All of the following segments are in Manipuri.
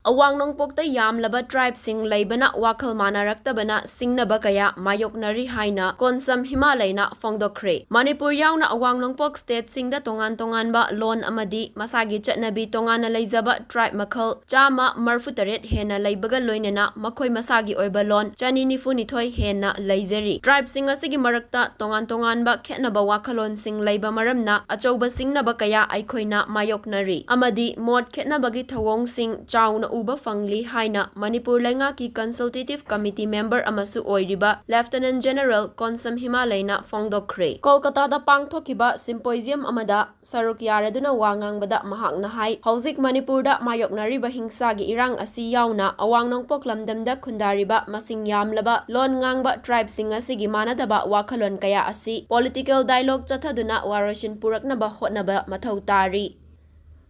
Awang nongpokta yamlaba tribesing leibana wakhal manaraktabana singnaba kaya mayoknari haina konsam Himalayna fongdokre. Manipur yauna awang nongpok state singda tongan-tonganba lon amadi masagi chatnabi tongana leizaba tribe makhal chama marfutaret hena leibaga loinena makhoi masagi oiba lon chani nifunithoi hena leizari. Tribesing asigi marakta tongan-tonganba khetnaba wakhalon sing leiba maramna achouba singnaba kaya aikhoina mayoknari. Amadi mod khetnabagi thawong sing chauna uba fangli haina Manipur Laingaki Consultative Committee member amasu oiriba Lieutenant General Konsam Himalayna fongdokre. Kolkata da pangthokiba symposium amada saruk yaraduna wangangbada mahakna hai hauzik Manipur da mayoknariba hingsagi irang asi yauna awang nongpok lamdamda khundariba masing yamlaba lon ngangba tribesing asigi manadaba wakhalon kaya asi political dialogue chathaduna waroshin puraknaba hotnaba mathau tari.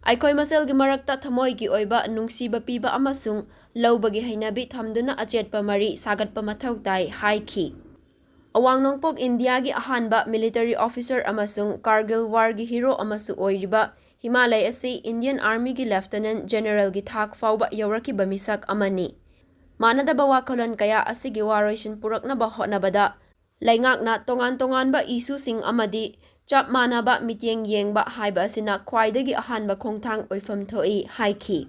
Aikhoi maselgi marakta thamoigi oiba nungsiba piba amasung laubagi hainabi thamduna achetpa mari sagatpa mathau tai haiki. Awang nongpok Indiagi ahanba military officer amasung Kargil wargi hero amasu oiriba Himalay asi Indian Army gi Lieutenant General gi thak fauba yaurakiba misak amani. Manadaba wakhalon kaya asigi waroishin puraknaba hotnabada laingakna tongan-tonganba isu sing amadi chap manaba mityeng yengba haiba asina khwaidagi ahanba khongthang oifam thoi haiki.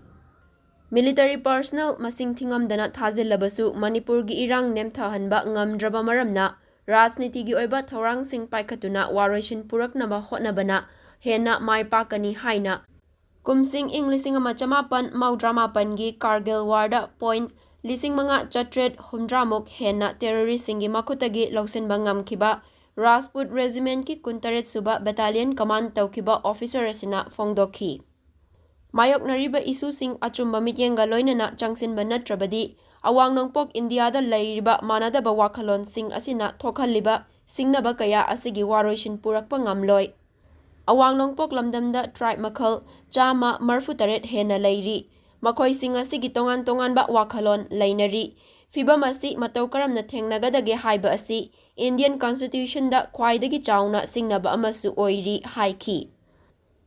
Military personnel masing thingamdana thazillabasu Manipur gi irang nemthahanba ngamdraba maramna rajniti gi oiba thorang sing paikhatuna waroishin puraknaba hotnabana hena maipakani haina kumsing ing 1958 gi Kargil warda point 5,800 hena terrorist singi makutagi lausenba ngamkiba Rajput Regiment ki kuntaret suba battalion command taukiba officer asina fongdokhi. Mayoknariba isu sing achumba mityenga loinana changsinba natrabadi awang nongpok India da leiriba manadaba wakhalon sing asina thokhalliba singnaba kaya asigi waroishin purakpa ngamloi. Awang nongpok lamdamda tribe makhal chama marfutaret hena leiri. Makhoi sing asigi tongan-tonganba wakhalon leinari. Fibam asi matau karamna thengnagadaage haiba asi Indian Constitution da khwaidagi chauna singnaba amasu oiri haiki.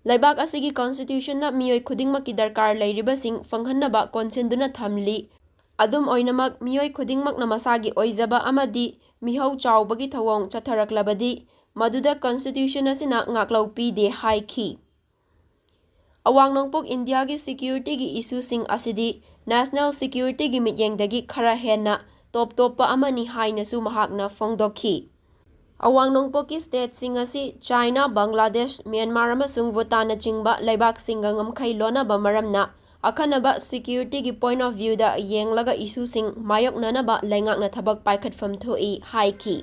Laibak asigi Constitution na miyoi khudingmaki darkar leiribasing fanghannaba konsenduna thamli. Adum oinamak miyoi khudingmakna masagi oizaba amadi mihau chaubagi thawong chatharaklabadi maduda Constitution asina ngaklau pide haiki. Awang nongpok India gi security gi issue sing asidi national security gi mityengdagi khara henna top-toppa amani hainasu mahakna fongdokhi. Awang nongpok ki state sing asi China, Bangladesh, Myanmar amasung Bhutan na chingba laibak singa ngamkhai lonaba maramna akhanaba security gi point of view da yenglaga issue sing mayoknanaba laingakna thabak paikhatfam thoi haiki.